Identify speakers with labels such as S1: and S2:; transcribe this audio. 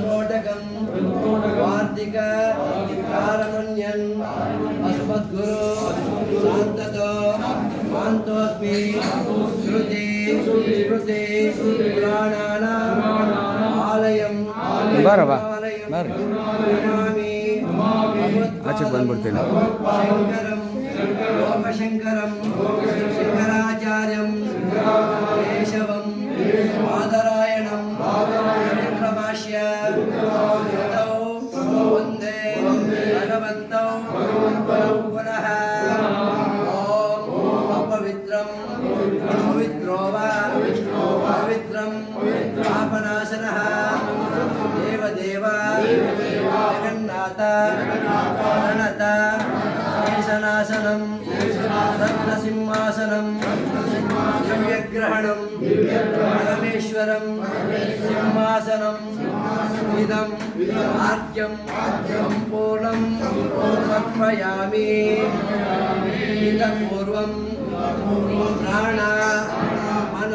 S1: तोटकं वार्तिक कारणन्यन् अस्मद्गुरु शान्ततो मान्तोऽस्मि श्रुति स्मृति पुराणानाम् आलयं नमामि शङ्करं लोकशङ्करं शङ्कराचार्यं केशवं बादरायणं विक्रमाश्य वन्दे भगवन्तौ पुनः ॐ अपवित्रं पवित्रो वा पवित्रं पापनाशनः देवदेव जगन्नाथ प्रणत शेषनाशनं रत्नसिंहासनं दिव्यग्रहणं परमेश्वरं सिंहासनं इदं आर्यं सम्पूर्णं समर्पयामि। इतः पूर्वं प्राण मन